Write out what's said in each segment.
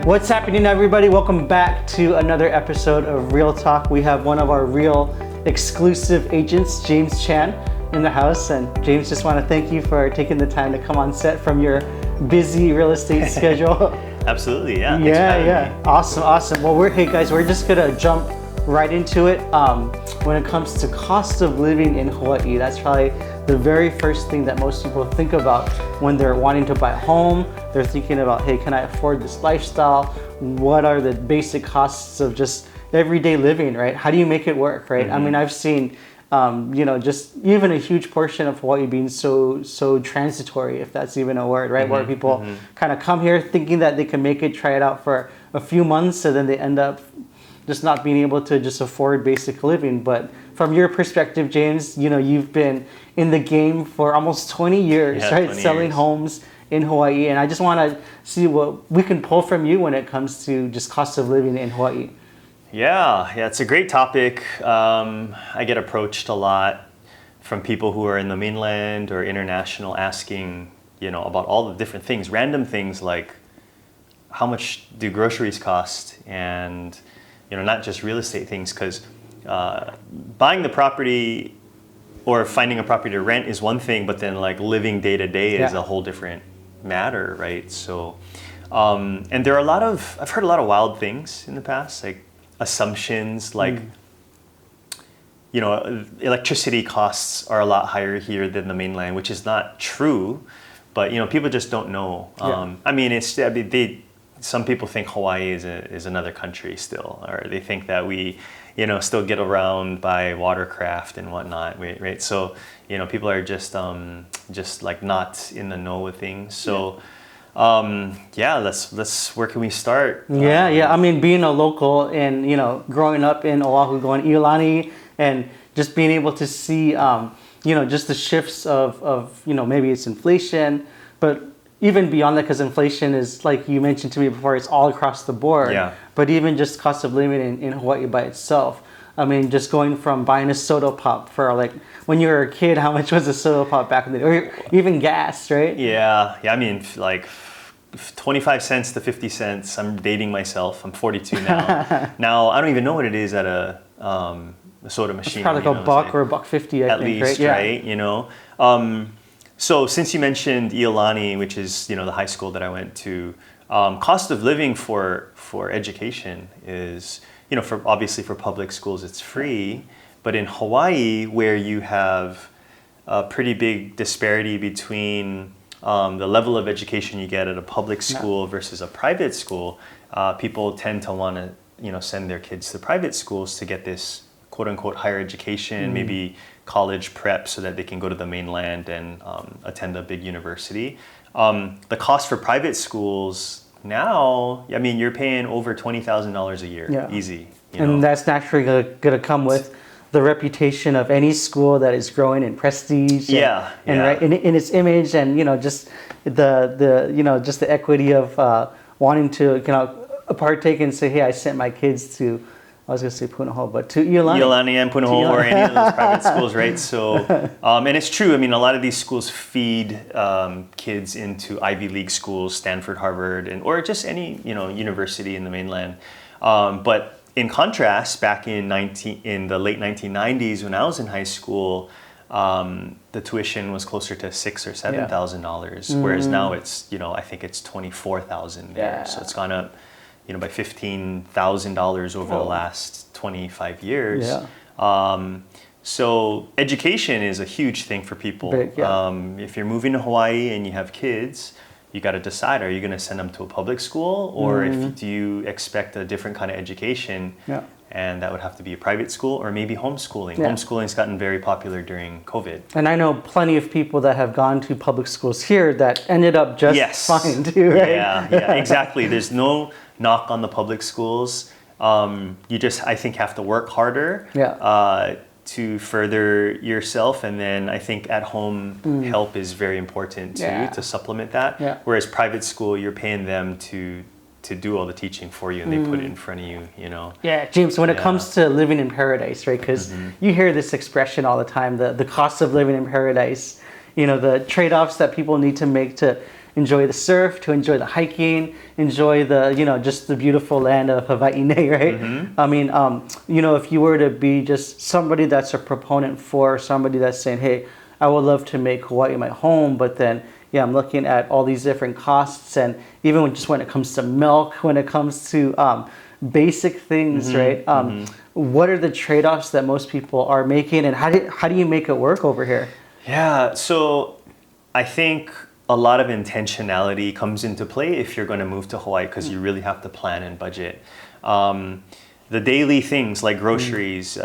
What's happening, everybody? Welcome back to another episode of Real Talk. We have one of our real exclusive agents, James Chan, in the house. And James, just want to thank you for taking the time to come on set from your busy real estate schedule. Absolutely, yeah. Yeah. Awesome. Well, hey guys, we're just gonna jump right into it. When it comes to cost of living in Hawaii, that's probably the very first thing that most people think about when they're wanting to buy a home. They're thinking about, hey, can I afford this lifestyle? What are the basic costs of just everyday living, right? How do you make it work, right? I mean, I've seen, just even a huge portion of Hawaii being so transitory, if that's even a word, right? Where people kind of come here thinking that they can make it, try it out for a few months, and then they end up just not being able to just afford basic living. But from your perspective, James, you've been in the game for almost 20 years, right? 20 Selling years. homes in Hawaii. And I just want to see what we can pull from you when it comes to just cost of living in Hawaii. Yeah, it's a great topic. I get approached a lot from people who are in the mainland or international asking, about all the different things, random things like how much do groceries cost, and not just real estate things, because buying the property or finding a property to rent is one thing, but then like living day to day is a whole different matter, right? So, and there are I've heard a lot of wild things in the past, like assumptions, like, electricity costs are a lot higher here than the mainland, which is not true, but people just don't know. I mean, some people think Hawaii is another country still, or they think that we, still get around by watercraft and whatnot, right? So, people are just like not in the know with things. So, let's where can we start? I mean, being a local and growing up in Oahu, going Iolani, and just being able to see, just the shifts of maybe it's inflation, but even beyond that, because inflation is, like you mentioned to me before, it's all across the board. Yeah. But even just cost of living in Hawaii by itself. I mean, just going from buying a soda pop for like when you were a kid, how much was a soda pop back in the day? Or even gas, right? Yeah. I mean, like 25 cents to 50 cents. I'm dating myself. I'm 42 now. Now, I don't even know what it is at a soda machine. It's probably like a buck or a $1.50, I think, least, right? Right? So since you mentioned Iolani, which is the high school that I went to, cost of living for education is obviously for public schools it's free, but in Hawaii, where you have a pretty big disparity between the level of education you get at a public school versus a private school, people tend to want to send their kids to private schools to get this quote unquote higher education, maybe college prep, so that they can go to the mainland and attend a big university. The cost for private schools now, I mean, you're paying over $20,000 a year, easy. And that's naturally going to come with the reputation of any school that is growing in prestige, and right in its image, and just just the equity of wanting to partake and say, hey, I sent my kids to, I was going to say Punahou, but to Iolani. Iolani and Punahou, or any of those private schools, right? So, and it's true. I mean, a lot of these schools feed kids into Ivy League schools, Stanford, Harvard, or just any university in the mainland. But in contrast, back in the late 1990s, when I was in high school, the tuition was closer to $6,000 or $7,000, whereas now it's I think it's $24,000 there. So it's gone up by $15,000 over the last 25 years. So education is a huge thing for people. If you're moving to Hawaii and you have kids, you got to decide, are you going to send them to a public school, or do you expect a different kind of education? And that would have to be a private school, or maybe homeschooling. Homeschooling's gotten very popular during COVID. And I know plenty of people that have gone to public schools here that ended up just fine too, right? Yeah, exactly. There's no knock on the public schools. You just, I think, have to work harder to further yourself, and then I think at home help is very important too, to supplement that. Whereas private school, you're paying them to do all the teaching for you, and they put it in front of you, Yeah, James, when it comes to living in paradise, right? Because you hear this expression all the time, the cost of living in paradise, the trade-offs that people need to make to enjoy the surf, to enjoy the hiking, enjoy the, just the beautiful land of Hawai'i, right? I mean, if you were to be just somebody that's a proponent for somebody that's saying, hey, I would love to make Hawaii my home, but then, I'm looking at all these different costs, and even when it comes to milk, when it comes to basic things, right? What are the trade-offs that most people are making, and how do you make it work over here? Yeah, so I think a lot of intentionality comes into play if you're going to move to Hawaii, because you really have to plan and budget. The daily things like groceries,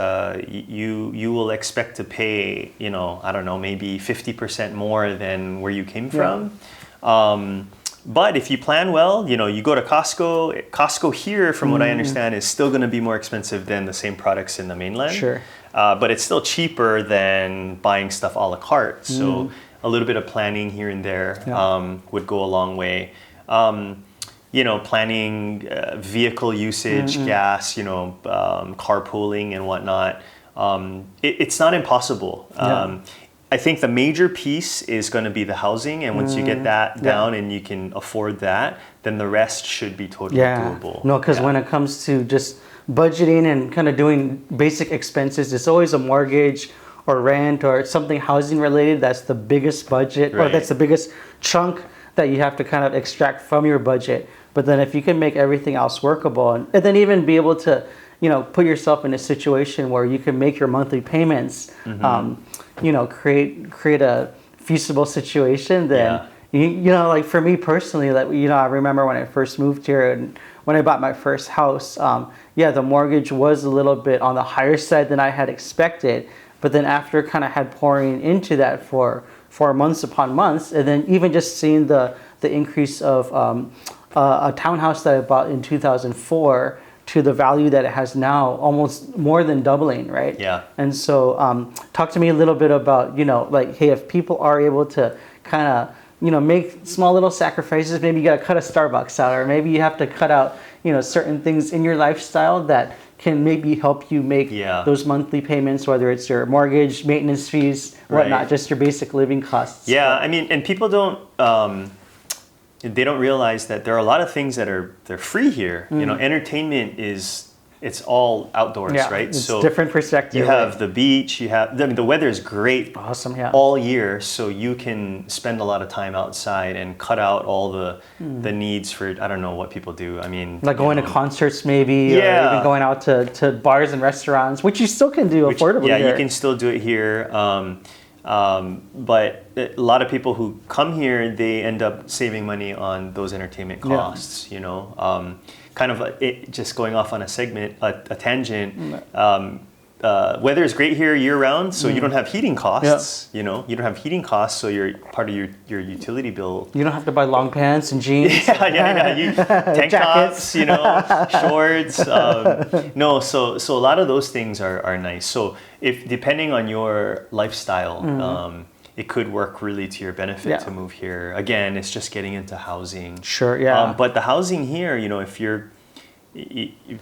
you will expect to pay, I don't know, maybe 50% more than where you came from. But if you plan well, you go to Costco. Costco here, from what I understand, is still going to be more expensive than the same products in the mainland. Sure. But it's still cheaper than buying stuff a la carte. So a little bit of planning here and there would go a long way. Planning vehicle usage, gas, carpooling and whatnot. It's not impossible. I think the major piece is going to be the housing, and once you get that down and you can afford that, then the rest should be totally doable. No, because when it comes to just budgeting and kind of doing basic expenses, it's always a mortgage or rent or something housing related. That's the biggest budget, or that's the biggest chunk that you have to kind of extract from your budget. But then if you can make everything else workable, and then even be able to, put yourself in a situation where you can make your monthly payments, create a feasible situation, then, like for me personally, I remember when I first moved here and when I bought my first house, the mortgage was a little bit on the higher side than I had expected. But then after kind of had pouring into that for months upon months, and then even just seeing the increase of a townhouse that I bought in 2004 to the value that it has now, almost more than doubling, right? Yeah. And so talk to me a little bit about, hey, if people are able to kind of, make small little sacrifices, maybe you got to cut a Starbucks out, or maybe you have to cut out, certain things in your lifestyle that can maybe help you make those monthly payments, whether it's your mortgage, maintenance fees, whatnot, just your basic living costs. Yeah, I mean, and people don't, they don't realize that there are a lot of things that they're free here. Entertainment it's all outdoors, right? It's different perspective. You have the beach, the weather is great all year, so you can spend a lot of time outside and cut out all the needs for, I don't know what people do. I mean, like going to concerts maybe, or even going out to bars and restaurants, which you still can do affordably here. You can still do it here. But a lot of people who come here, they end up saving money on those entertainment costs, kind of just going off on a tangent. Weather is great here year round, so you don't have heating costs. You don't have heating costs, so you're part of your utility bill. You don't have to buy long pants and jeans. Tank tops, shorts. So a lot of those things are nice. So if depending on your lifestyle, it could work really to your benefit to move here. Again, it's just getting into housing. Sure, yeah. But the housing here, if you're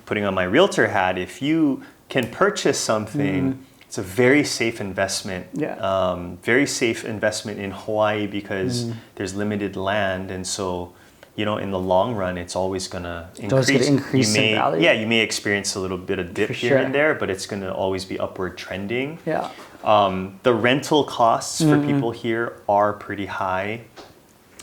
putting on my realtor hat, if you can purchase something, it's a very safe investment. Very safe investment in Hawaii because there's limited land, and so in the long run, it's always going to increase. In value. Yeah, you may experience a little bit of dip here and there, but it's going to always be upward trending. Yeah. The rental costs for people here are pretty high.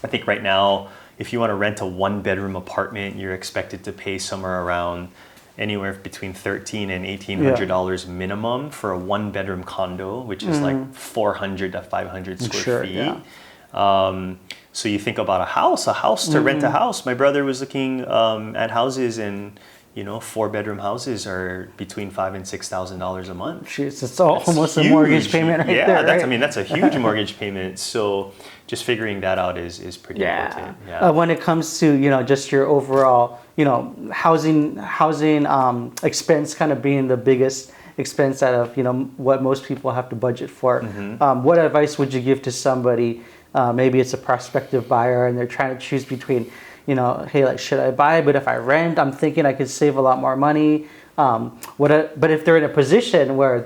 I think right now, if you want to rent a one-bedroom apartment, you're expected to pay somewhere around anywhere between $1,300 and $1,800 minimum for a one-bedroom condo, which is like 400 to 500 square feet. Yeah. So you think about a house to rent a house. My brother was looking at houses, and 4-bedroom houses are between $5,000 and $6,000 a month. Jeez, it's almost a mortgage payment right there. Yeah, that's a huge mortgage payment. So just figuring that out is pretty important. Yeah. When it comes to just your overall housing expense kind of being the biggest expense out of what most people have to budget for. What advice would you give to somebody? Maybe it's a prospective buyer and they're trying to choose between, hey, should I buy? But if I rent, I'm thinking I could save a lot more money. But if they're in a position where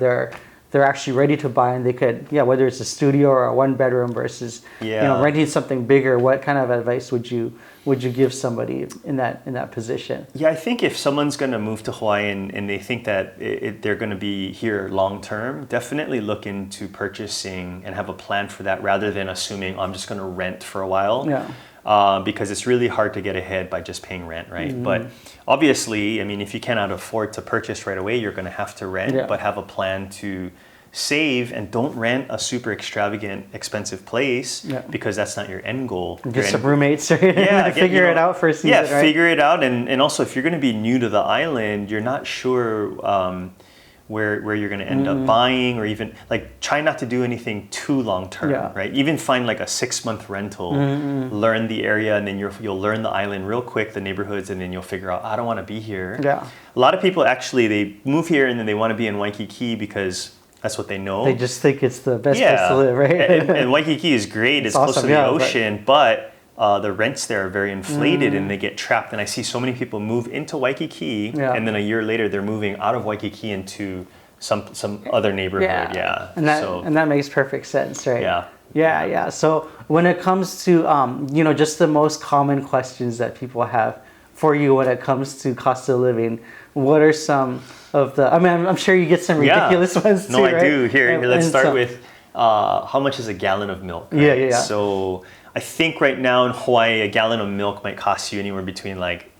they're actually ready to buy, and they could, whether it's a studio or a one bedroom versus renting something bigger. What kind of advice would you give somebody in that position? Yeah, I think if someone's going to move to Hawaii and they think that they're going to be here long term, definitely look into purchasing and have a plan for that rather than assuming, I'm just going to rent for a while. Yeah. Because it's really hard to get ahead by just paying rent, right? But obviously, I mean, if you cannot afford to purchase right away, you're going to have to rent, but have a plan to save, and don't rent a super extravagant, expensive place because that's not your end goal. Get some roommates, right? Yeah, figure it out for a season, right? Figure it out. And also, if you're going to be new to the island, you're not sure where you're going to end up buying, or even like try not to do anything too long term, right? Even find like a 6-month rental, learn the area, and then you'll learn the island real quick, the neighborhoods, and then you'll figure out, I don't want to be here. Yeah. A lot of people actually, they move here and then they want to be in Waikiki because that's what they know. They just think it's the best place to live, right? and Waikiki is great. It's awesome, close to the ocean, but the rents there are very inflated and they get trapped. And I see so many people move into Waikiki and then a year later they're moving out of Waikiki into some other neighborhood. Yeah. And that makes perfect sense, right? Yeah. So when it comes to just the most common questions that people have for you when it comes to cost of living, what are some of the, I mean, I'm sure you get some ridiculous ones too, No, I right? do. Here, let's start with how much is a gallon of milk? Right? Yeah. So I think right now in Hawaii, a gallon of milk might cost you anywhere between like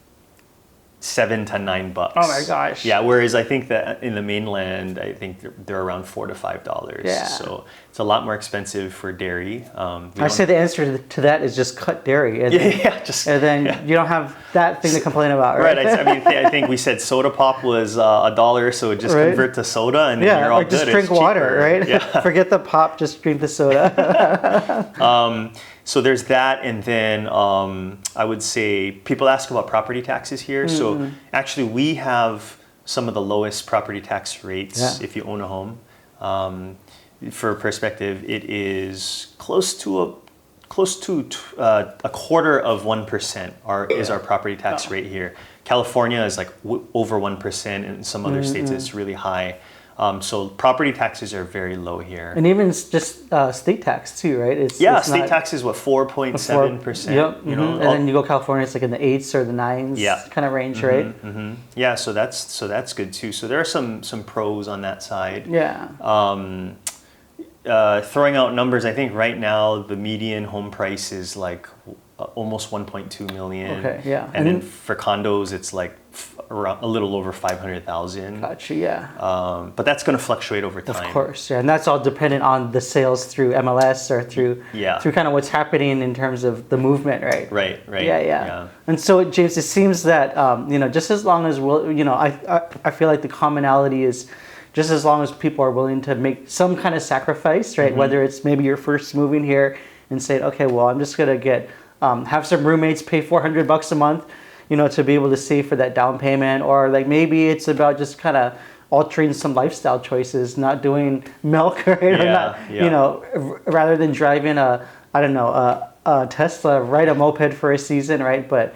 $7 to $9. Oh my gosh. Yeah, whereas I think that in the mainland, I think they're around $4 to $5. Yeah. So it's a lot more expensive for dairy. I say the answer to that is just cut dairy. And then you don't have that thing to complain about, right? Right. I mean, I think we said soda pop was $1, so just convert to soda, and then you're all good. Just drink water, right? Yeah. Forget the pop, just drink the soda. So there's that, and then I would say people ask about property taxes here. So actually, we have some of the lowest property tax rates if you own a home. For perspective, it is close to a 1/4% is our property tax rate here. California is like over 1%, and in some other states it's really high. So property taxes are very low here. And even just state tax too, right? State tax is 4.7%. Yep. And then you go California, it's like in the 8s or the 9s kind of range, right? Yeah, so that's good too. So there are some pros on that side. Yeah. Throwing out numbers, I think right now the median home price is like almost 1.2 million. Okay, yeah. And then for condos, it's like around a little over 500,000. Gotcha, yeah. But that's going to fluctuate over time. Of course, yeah. And that's all dependent on the sales through MLS or through kind of what's happening in terms of the movement, right? Right. Yeah. And so, James, it seems that, just as long as I feel like the commonality is just as long as people are willing to make some kind of sacrifice, right? Whether it's maybe you're first moving here and say, okay, well, I'm just going to have some roommates pay $400 a month, to be able to save for that down payment, or like maybe it's about just kind of altering some lifestyle choices, not doing milk, right? Or not, rather than driving a Tesla, ride a moped for a season, right? But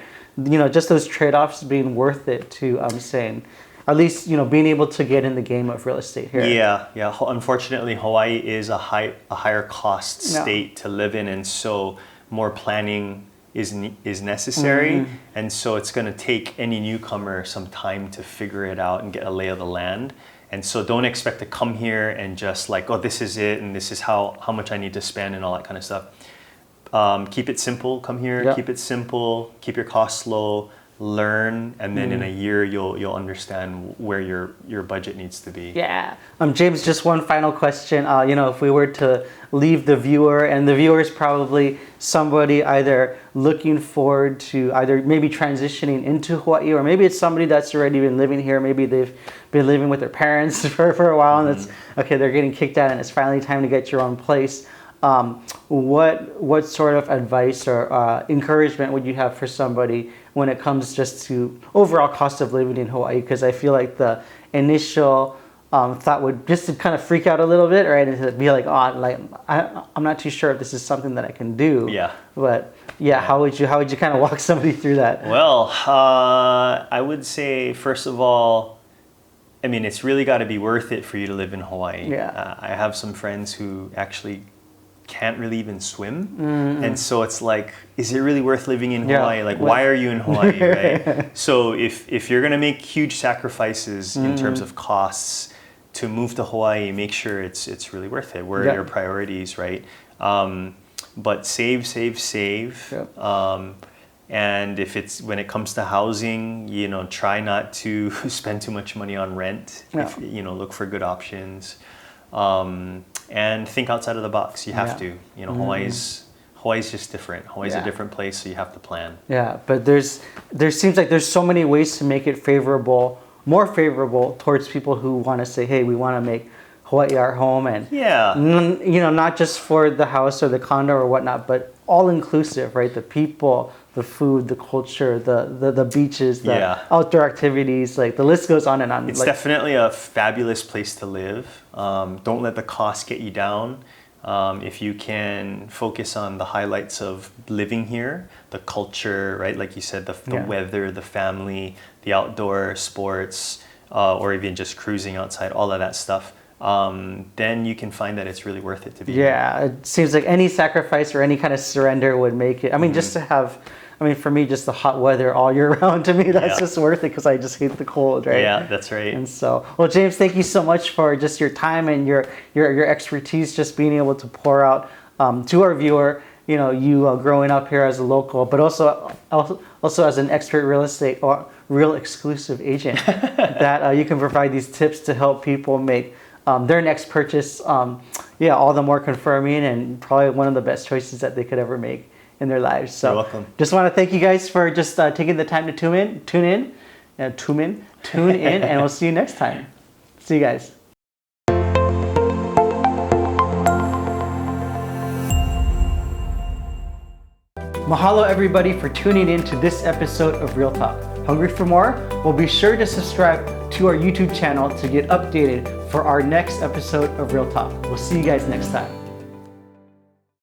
just those trade-offs being worth it to, I'm saying, at least being able to get in the game of real estate here. Yeah. Unfortunately, Hawaii is a higher cost state to live in, and so more planning is necessary, and so it's going to take any newcomer some time to figure it out and get a lay of the land. And so don't expect to come here and just like, oh, this is it, and this is how much I need to spend and all that kind of stuff. Keep it simple. Come here, keep it simple, keep your costs low, learn, and then in a year you'll understand where your budget needs to be. Yeah. James, just one final question. If we were to leave the viewer, and the viewer is probably somebody either looking forward to either maybe transitioning into Hawaii, or maybe it's somebody that's already been living here. Maybe they've been living with their parents for a while, and it's okay, they're getting kicked out and it's finally time to get your own place. What sort of advice or encouragement would you have for somebody when it comes just to overall cost of living in Hawaii? Because I feel like the initial thought would just to kind of freak out a little bit, right? And to be like, I'm not too sure if this is something that I can do. Yeah. But how would you kind of walk somebody through that? Well, I would say first of all, I mean, it's really got to be worth it for you to live in Hawaii. Yeah. I have some friends who actually can't really even swim. And so it's like, is it really worth living in Hawaii? Like, why are you in Hawaii, right? So if you're going to make huge sacrifices in terms of costs to move to Hawaii, make sure it's really worth it. Where are your priorities, right? But save. And when it comes to housing, try not to spend too much money on rent. Look for good options, and think outside of the box. You have to. Hawaii's just different. Hawaii's a different place, so you have to plan. Yeah, but there seems like there's so many ways to make it more favorable towards people who want to say, hey, we want to make Hawaii our home, and not just for the house or the condo or whatnot, but all inclusive, right? The people, the food, the culture, the beaches, the outdoor activities, like the list goes on and on. It's definitely a fabulous place to live. Don't let the cost get you down. If you can focus on the highlights of living here, the culture, right? Like you said, the weather, the family, the outdoor sports, or even just cruising outside, all of that stuff. Then you can find that it's really worth it to be here. Yeah, it seems like any sacrifice or any kind of surrender would make it. I mean, just to have, for me, just the hot weather all year round, to me, that's just worth it, because I just hate the cold, right? Yeah, that's right. And so, well, James, thank you so much for just your time and your expertise, just being able to pour out to our viewer, you growing up here as a local, but also as an expert real estate or real exclusive agent, that you can provide these tips to help people make their next purchase, all the more confirming, and probably one of the best choices that they could ever make in their lives. So, you're welcome. Just want to thank you guys for just taking the time to tune in, and we'll see you next time. See you guys. Mahalo everybody for tuning in to this episode of Real Talk. Hungry for more? Well, be sure to subscribe to our YouTube channel to get updated for our next episode of Real Talk. We'll see you guys next time.